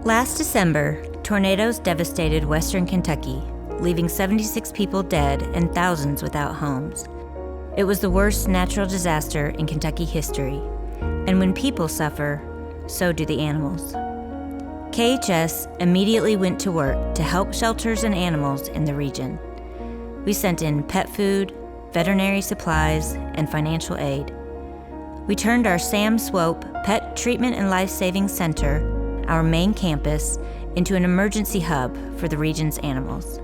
Last December, tornadoes devastated western Kentucky, leaving 76 people dead and thousands without homes. It was the worst natural disaster in Kentucky history, and when people suffer, so do the animals. KHS immediately went to work to help shelters and animals in the region. We sent in pet food, veterinary supplies, and financial aid. We turned our Sam Swope Pet Treatment and Life-Saving Center, our main campus, into an emergency hub for the region's animals.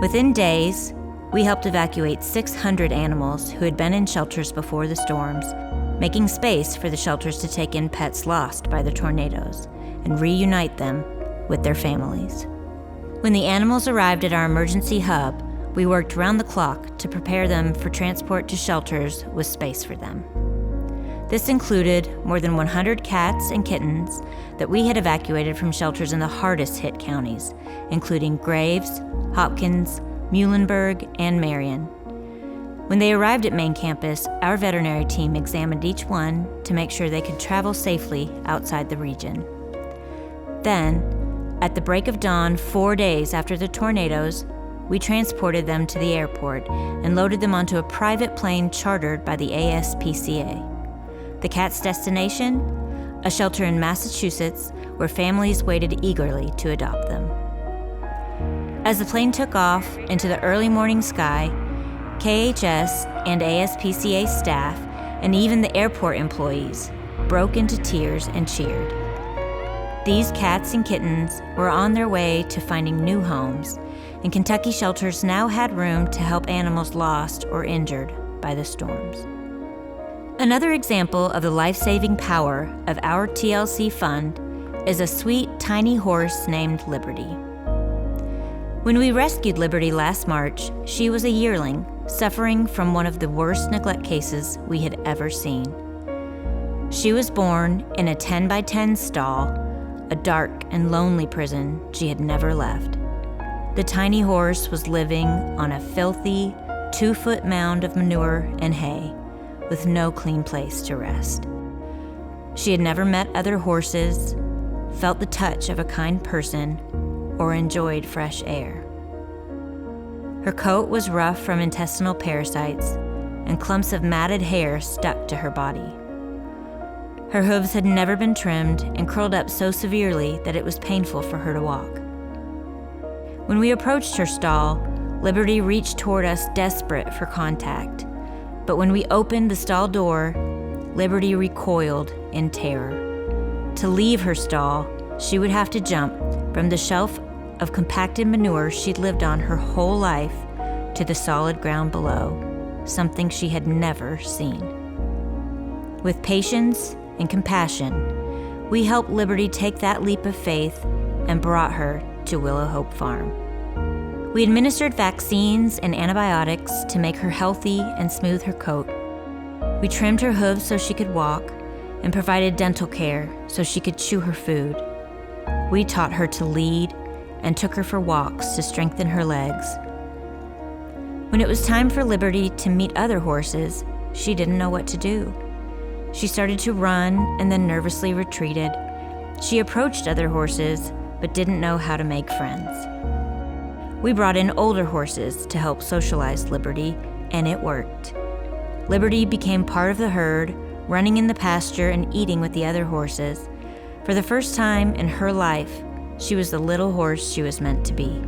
Within days, we helped evacuate 600 animals who had been in shelters before the storms, making space for the shelters to take in pets lost by the tornadoes and reunite them with their families. When the animals arrived at our emergency hub, we worked round the clock to prepare them for transport to shelters with space for them. This included more than 100 cats and kittens that we had evacuated from shelters in the hardest hit counties, including Graves, Hopkins, Muhlenberg, and Marion. When they arrived at main campus, our veterinary team examined each one to make sure they could travel safely outside the region. Then, at the break of dawn 4 days after the tornadoes, we transported them to the airport and loaded them onto a private plane chartered by the ASPCA. The cats' destination? A shelter in Massachusetts where families waited eagerly to adopt them. As the plane took off into the early morning sky, KHS and ASPCA staff, and even the airport employees, broke into tears and cheered. These cats and kittens were on their way to finding new homes, and Kentucky shelters now had room to help animals lost or injured by the storms. Another example of the life-saving power of our TLC fund is a sweet, tiny horse named Liberty. When we rescued Liberty last March, she was a yearling, suffering from one of the worst neglect cases we had ever seen. She was born in a 10 by 10 stall, a dark and lonely prison she had never left. The tiny horse was living on a filthy, 2-foot mound of manure and hay, with no clean place to rest. She had never met other horses, felt the touch of a kind person, or enjoyed fresh air. Her coat was rough from intestinal parasites, and clumps of matted hair stuck to her body. Her hooves had never been trimmed and curled up so severely that it was painful for her to walk. When we approached her stall, Liberty reached toward us desperate for contact. But when we opened the stall door, Liberty recoiled in terror. To leave her stall, she would have to jump from the shelf of compacted manure she'd lived on her whole life to the solid ground below, something she had never seen. With patience and compassion, we helped Liberty take that leap of faith and brought her to Willow Hope Farm. We administered vaccines and antibiotics to make her healthy and smooth her coat. We trimmed her hooves so she could walk and provided dental care so she could chew her food. We taught her to lead and took her for walks to strengthen her legs. When it was time for Liberty to meet other horses, she didn't know what to do. She started to run and then nervously retreated. She approached other horses but didn't know how to make friends. We brought in older horses to help socialize Liberty, and it worked. Liberty became part of the herd, running in the pasture and eating with the other horses. For the first time in her life, she was the little horse she was meant to be.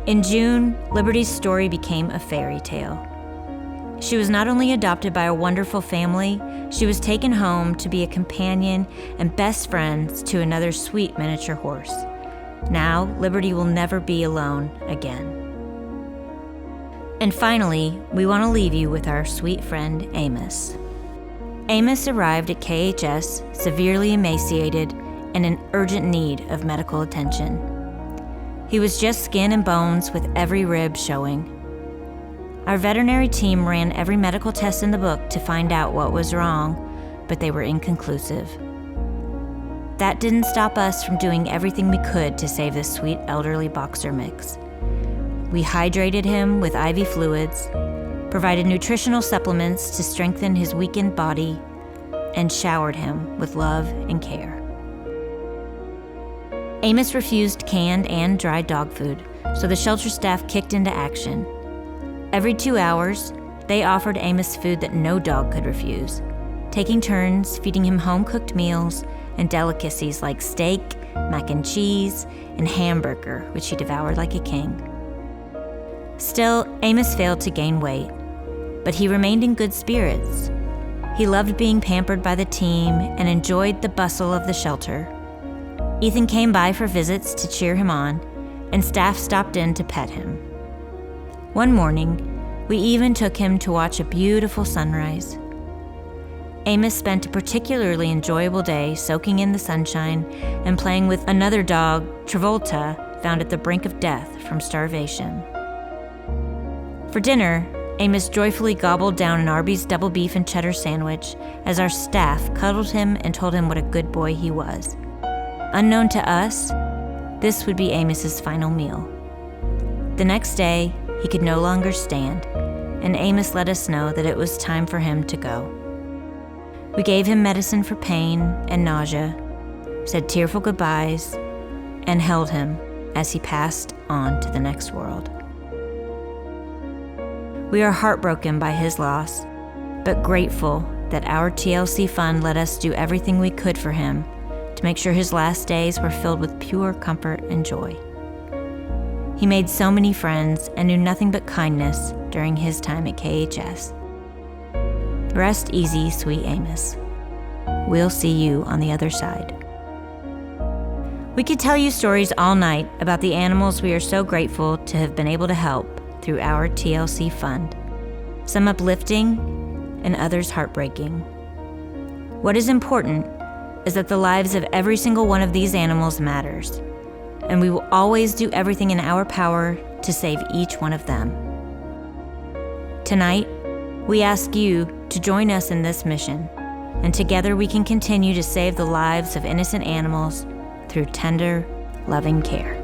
In June, Liberty's story became a fairy tale. She was not only adopted by a wonderful family, she was taken home to be a companion and best friends to another sweet miniature horse. Now, Liberty will never be alone again. And finally, we want to leave you with our sweet friend Amos. Amos arrived at KHS severely emaciated and in urgent need of medical attention. He was just skin and bones with every rib showing. Our veterinary team ran every medical test in the book to find out what was wrong, but they were inconclusive. That didn't stop us from doing everything we could to save this sweet elderly boxer mix. We hydrated him with IV fluids, provided nutritional supplements to strengthen his weakened body, and showered him with love and care. Amos refused canned and dried dog food, so the shelter staff kicked into action. Every 2 hours, they offered Amos food that no dog could refuse, taking turns feeding him home-cooked meals and delicacies like steak, mac and cheese, and hamburger, which he devoured like a king. Still, Amos failed to gain weight, but he remained in good spirits. He loved being pampered by the team and enjoyed the bustle of the shelter. Ethan came by for visits to cheer him on, and staff stopped in to pet him. One morning, we even took him to watch a beautiful sunrise. Amos spent a particularly enjoyable day soaking in the sunshine and playing with another dog, Travolta, found at the brink of death from starvation. For dinner, Amos joyfully gobbled down an Arby's double beef and cheddar sandwich as our staff cuddled him and told him what a good boy he was. Unknown to us, this would be Amos's final meal. The next day, he could no longer stand, and Amos let us know that it was time for him to go. We gave him medicine for pain and nausea, said tearful goodbyes, and held him as he passed on to the next world. We are heartbroken by his loss, but grateful that our TLC fund let us do everything we could for him to make sure his last days were filled with pure comfort and joy. He made so many friends and knew nothing but kindness during his time at KHS. Rest easy, sweet Amos. We'll see you on the other side. We could tell you stories all night about the animals we are so grateful to have been able to help through our TLC fund, some uplifting and others heartbreaking. What is important is that the lives of every single one of these animals matters, and we will always do everything in our power to save each one of them. Tonight, we ask you to join us in this mission, and together we can continue to save the lives of innocent animals through tender, loving care.